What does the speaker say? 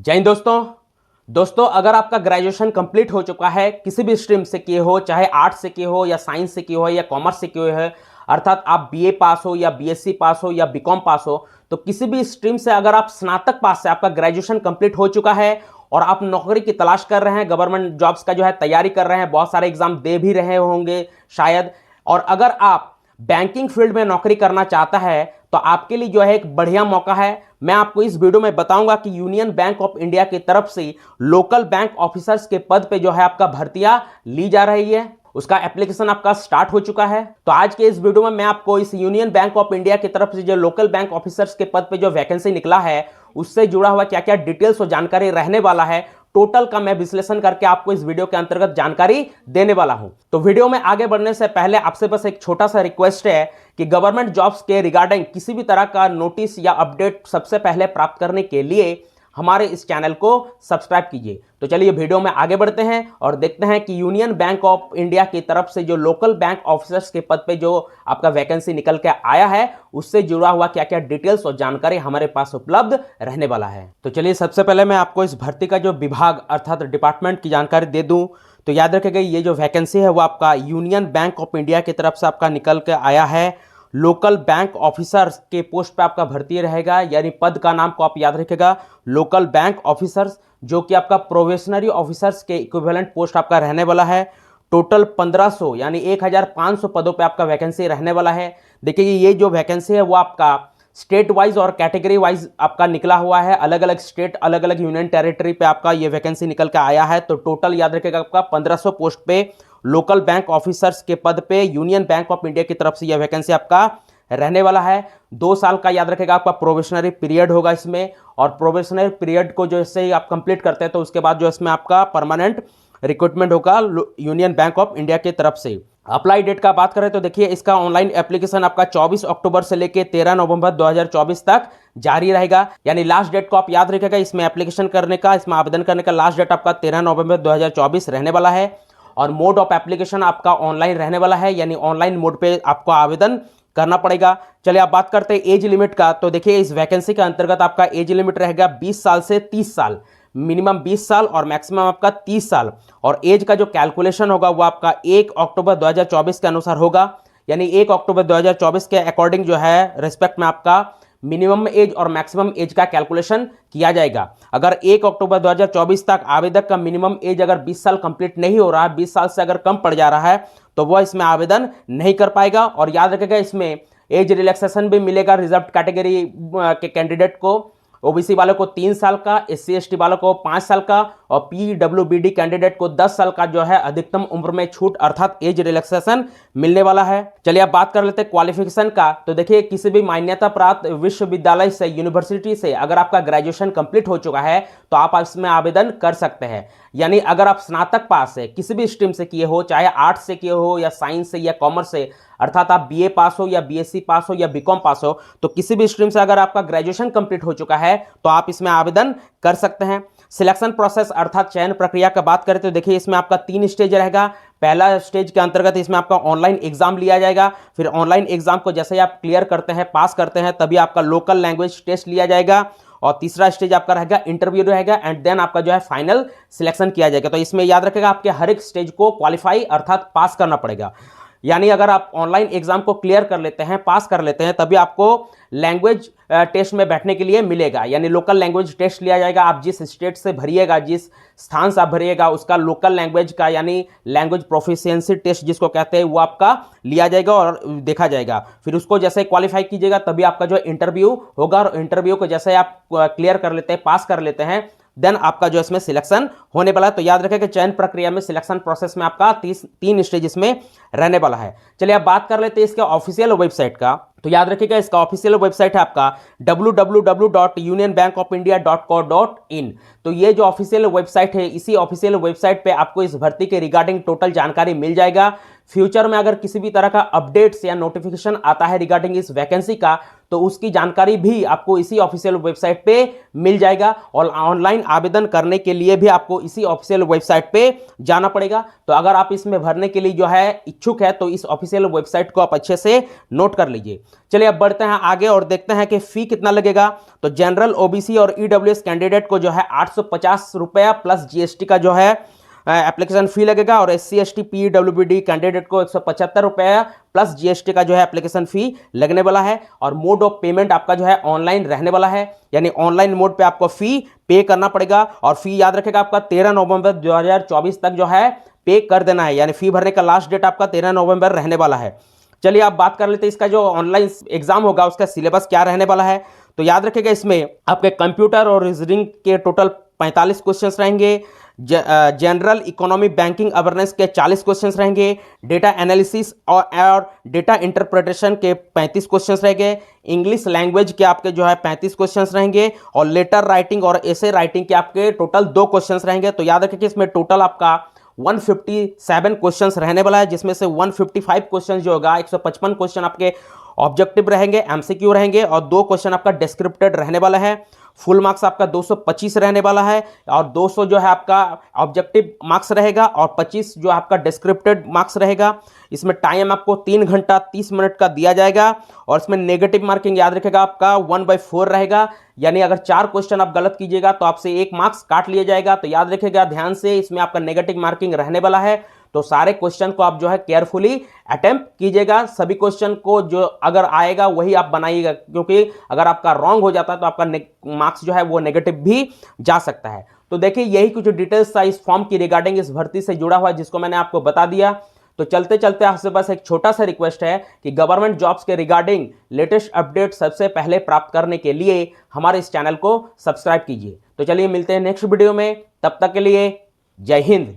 जय हिंद दोस्तों अगर आपका ग्रेजुएशन कंप्लीट हो चुका है, किसी भी स्ट्रीम से किए हो, चाहे आर्ट्स से किए हो या साइंस से किए हो या कॉमर्स से किए हो, अर्थात आप बीए पास हो या बीएससी पास हो या बीकॉम पास हो, तो किसी भी स्ट्रीम से अगर आप स्नातक पास से आपका ग्रेजुएशन कंप्लीट हो चुका है और आप नौकरी की तलाश कर रहे हैं, गवर्नमेंट जॉब्स का जो है तैयारी कर रहे हैं, बहुत सारे एग्जाम दे भी रहे होंगे शायद, और अगर आप बैंकिंग फील्ड में नौकरी करना चाहता है तो आपके लिए जो है एक बढ़िया मौका है। मैं आपको इस वीडियो में बताऊंगा कि यूनियन बैंक ऑफ इंडिया की तरफ से लोकल बैंक ऑफिसर्स के पद पे जो है आपका भर्तियां ली जा रही है, उसका एप्लीकेशन आपका स्टार्ट हो चुका है। तो आज के इस वीडियो में मैं आपको इस यूनियन बैंक ऑफ इंडिया की तरफ से जो लोकल बैंक ऑफिसर्स के पद पे जो वैकेंसी निकला है उससे जुड़ा हुआ क्या क्या डिटेल्स और जानकारी रहने वाला है, टोटल का मैं विश्लेषण करके आपको इस वीडियो के अंतर्गत जानकारी देने वाला हूं। तो वीडियो में आगे बढ़ने से पहले आपसे बस एक छोटा सा रिक्वेस्ट है कि गवर्नमेंट जॉब्स के रिगार्डिंग किसी भी तरह का नोटिस या अपडेट सबसे पहले प्राप्त करने के लिए हमारे इस चैनल को सब्सक्राइब कीजिए। तो चलिए वीडियो में आगे बढ़ते हैं और देखते हैं कि यूनियन बैंक ऑफ इंडिया की तरफ से जो लोकल बैंक ऑफिसर्स के पद पे जो आपका वैकेंसी निकल के आया है उससे जुड़ा हुआ क्या क्या डिटेल्स और जानकारी हमारे पास उपलब्ध रहने वाला है। तो चलिए सबसे पहले मैं आपको इस भर्ती का जो विभाग अर्थात डिपार्टमेंट की जानकारी दे दूं। तो याद रखिएगा ये जो वैकेंसी है वो आपका यूनियन बैंक ऑफ इंडिया की तरफ से आपका निकल के आया है। लोकल बैंक ऑफिसर्स के पोस्ट पे आपका भर्ती रहेगा, यानी पद का नाम को आप याद रखिएगा लोकल बैंक ऑफिसर्स, जो कि आपका प्रोबेशनरी ऑफिसर्स के इक्विवेलेंट पोस्ट आपका रहने वाला है। टोटल 1500 यानी 1500 पदों पे आपका वैकेंसी रहने वाला है। देखिए ये जो वैकेंसी है वो आपका स्टेट वाइज और कैटेगरी वाइज आपका निकला हुआ है, अलग अलग स्टेट अलग अलग यूनियन टेरिटरी पे आपका ये वैकेंसी निकल के आया है। तो टोटल याद रखिएगा आपका 1500 पोस्ट पे लोकल बैंक ऑफिसर्स के पद पे यूनियन बैंक ऑफ इंडिया की तरफ से यह वैकेंसी आपका रहने वाला है। 2 साल का याद रखेगा आपका प्रोबेशनरी पीरियड होगा इसमें, और प्रोबेशनरी पीरियड को जैसे ही आप कंप्लीट करते हैं तो उसके बाद जो इसमें आपका परमानेंट रिक्रूटमेंट होगा यूनियन बैंक ऑफ इंडिया की तरफ से। अप्लाई डेट का बात करें तो देखिए इसका ऑनलाइन एप्लीकेशन आपका 24 अक्टूबर से लेकर 13 नवंबर 2024 तक जारी रहेगा, यानी लास्ट डेट को आप याद रखिएगा। इसमें एप्लीकेशन करने का, इसमें आवेदन करने का लास्ट डेट आपका 13 नवंबर 2024 रहने वाला है। और मोड ऑफ एप्लीकेशन आपका ऑनलाइन रहने वाला है, यानी ऑनलाइन मोड पे आपको आवेदन करना पड़ेगा। चलिए आप बात करते हैं एज लिमिट का। तो देखिए इस वैकेंसी के अंतर्गत आपका एज लिमिट रहेगा 20 साल से 30 साल, मिनिमम 20 साल और मैक्सिमम आपका 30 साल। और एज का जो कैलकुलेशन होगा वो आपका 1 अक्टूबर 2024 के अनुसार होगा, यानी 1 अक्टूबर 2024 के अकॉर्डिंग जो है रिस्पेक्ट में आपका मिनिमम एज और मैक्सिमम एज का कैलकुलेशन किया जाएगा। अगर 1 अक्टूबर 2024 तक आवेदक का मिनिमम एज अगर 20 साल कंप्लीट नहीं हो रहा है, 20 साल से अगर कम पड़ जा रहा है, तो वह इसमें आवेदन नहीं कर पाएगा। और याद रखिएगा इसमें एज रिलैक्सेशन भी मिलेगा रिजर्व कैटेगरी के कैंडिडेट को, ओबीसी वालों को 3 साल का, एससी एसटी वालों को 5 साल का और पीडब्ल्यूबीडी कैंडिडेट को 10 साल का जो है अधिकतम उम्र में छूट अर्थात एज रिलैक्सेशन मिलने वाला है। चलिए अब बात कर लेते हैं क्वालिफिकेशन का। तो देखिए किसी भी मान्यता प्राप्त विश्वविद्यालय से, यूनिवर्सिटी से अगर आपका ग्रेजुएशन कंप्लीट हो चुका है तो आप इसमें आवेदन कर सकते हैं। यानी अगर आप स्नातक पास है, किसी भी स्ट्रीम से किए हो, चाहे आर्ट्स से किए हो या साइंस से या कॉमर्स से, अर्थात आप बीए पास हो या बीएससी पास हो या बीकॉम पास हो, तो किसी भी स्ट्रीम से अगर आपका ग्रेजुएशन कंप्लीट हो चुका है तो आप इसमें आवेदन कर सकते हैं। सिलेक्शन प्रोसेस अर्थात चयन प्रक्रिया का बात करें तो देखिए इसमें आपका 3 स्टेज रहेगा। पहला स्टेज के अंतर्गत इसमें आपका ऑनलाइन एग्जाम लिया जाएगा, फिर ऑनलाइन एग्जाम को जैसे ही आप क्लियर करते हैं, पास करते हैं, तभी आपका लोकल लैंग्वेज टेस्ट लिया जाएगा। और तीसरा स्टेज आपका रहेगा इंटरव्यू रहेगा, एंड देन आपका जो है फाइनल सिलेक्शन किया जाएगा। तो इसमें याद रखेगा आपके हर एक स्टेज को क्वालिफाई अर्थात पास करना पड़ेगा। यानी अगर आप ऑनलाइन एग्जाम को क्लियर कर लेते हैं, पास कर लेते हैं, तभी आपको लैंग्वेज टेस्ट में बैठने के लिए मिलेगा, यानी लोकल लैंग्वेज टेस्ट लिया जाएगा। आप जिस स्टेट से भरिएगा, जिस स्थान से आप भरिएगा, उसका लोकल लैंग्वेज का यानी लैंग्वेज प्रोफिशिएंसी टेस्ट जिसको कहते हैं वो आपका लिया जाएगा और देखा जाएगा। फिर उसको जैसे क्वालिफाई कीजिएगा तभी आपका जो इंटरव्यू होगा, और इंटरव्यू को जैसे आप क्लियर कर लेते हैं, पास कर लेते हैं, देन आपका जो इसमें सिलेक्शन होने वाला है। तो याद रखें कि चयन प्रक्रिया में, सिलेक्शन प्रोसेस में आपका 3 स्टेज इसमें रहने वाला है। चलिए अब बात कर लेते हैं इसके ऑफिशियल वेबसाइट का। तो याद रखिएगा इसका ऑफिशियल वेबसाइट है आपका www.unionbankofindia.co.in। तो ये जो ऑफिशियल वेबसाइट है, इसी ऑफिशियल वेबसाइट पे आपको इस भर्ती के रिगार्डिंग टोटल जानकारी मिल जाएगा। फ्यूचर में अगर किसी भी तरह का अपडेट्स या नोटिफिकेशन आता है रिगार्डिंग इस वैकेंसी का, तो उसकी जानकारी भी आपको इसी ऑफिशियल वेबसाइट पे मिल जाएगा। और ऑनलाइन आवेदन करने के लिए भी आपको इसी ऑफिशियल वेबसाइट पे जाना पड़ेगा। तो अगर आप इसमें भरने के लिए जो है इच्छुक है तो इस ऑफिशियल वेबसाइट को आप अच्छे से नोट कर लीजिए। चलिए अब बढ़ते हैं आगे और देखते हैं कि फी कितना लगेगा। तो जनरल, ओबीसी और ईडब्ल्यूएस कैंडिडेट को जो है 850 रुपया प्लस जीएसटी का जो है एप्लीकेशन फी लगेगा। और SC ST PWD कैंडिडेट को 175 रुपया प्लस जीएसटी का जो है एप्लीकेशन फी लगने वाला है। और मोड ऑफ पेमेंट आपका जो है ऑनलाइन रहने वाला है, यानी ऑनलाइन मोड पे आपको फी पे करना पड़ेगा। और फी याद रखेगा आपका 13 नवंबर 2024 तक जो है पे कर देना है, यानी फी भरने का लास्ट डेट आपका 13 नवंबर रहने वाला है। चलिए आप बात कर लेते हैं इसका जो ऑनलाइन एग्जाम होगा उसका सिलेबस क्या रहने वाला है। तो याद रखिएगा इसमें आपके कंप्यूटर और रीजनिंग के टोटल 45 क्वेश्चंस रहेंगे। जनरल इकोनॉमी बैंकिंग अवेयरनेस के 40 क्वेश्चंस रहेंगे। डेटा एनालिसिस और डेटा इंटरप्रिटेशन के 35 क्वेश्चंस रहेंगे। इंग्लिश लैंग्वेज के आपके जो है 35 क्वेश्चंस रहेंगे। और लेटर राइटिंग और एसे राइटिंग के आपके टोटल 2 क्वेश्चंस रहेंगे। तो याद रखिए कि इसमें टोटल आपका 157 क्वेश्चंस रहने वाला है, जिसमें से 155 क्वेश्चंस जो होगा 155 क्वेश्चन आपके ऑब्जेक्टिव रहेंगे, एमसीक्यू रहेंगे और 2 क्वेश्चन आपका डिस्क्रिप्टेड रहने वाला है। फुल मार्क्स आपका 225 रहने वाला है और 200 जो है आपका ऑब्जेक्टिव मार्क्स रहेगा और 25 जो आपका डिस्क्रिप्टेड मार्क्स रहेगा। इसमें टाइम आपको 3 घंटा 30 मिनट का दिया जाएगा। और इसमें नेगेटिव मार्किंग याद रखेगा आपका 1/4 रहेगा, यानी अगर 4 क्वेश्चन आप गलत कीजिएगा तो आपसे 1 मार्क्स काट लिया जाएगा। तो याद रखेगा ध्यान से, इसमें आपका नेगेटिव मार्किंग रहने वाला है। तो सारे क्वेश्चन को आप जो है केयरफुली अटेम्प्ट कीजिएगा। सभी क्वेश्चन को जो अगर आएगा वही आप बनाइएगा, क्योंकि अगर आपका रॉन्ग हो जाता है तो आपका मार्क्स जो है वो नेगेटिव भी जा सकता है। तो देखिए यही कुछ डिटेल्स था इस फॉर्म की रिगार्डिंग इस भर्ती से जुड़ा हुआ, जिसको मैंने आपको बता दिया। तो चलते चलते आपसे बस एक छोटा सा रिक्वेस्ट है कि गवर्नमेंट जॉब्स के रिगार्डिंग लेटेस्ट अपडेट सबसे पहले प्राप्त करने के लिए हमारे इस चैनल को सब्सक्राइब कीजिए। तो चलिए मिलते हैं नेक्स्ट वीडियो में, तब तक के लिए जय हिंद।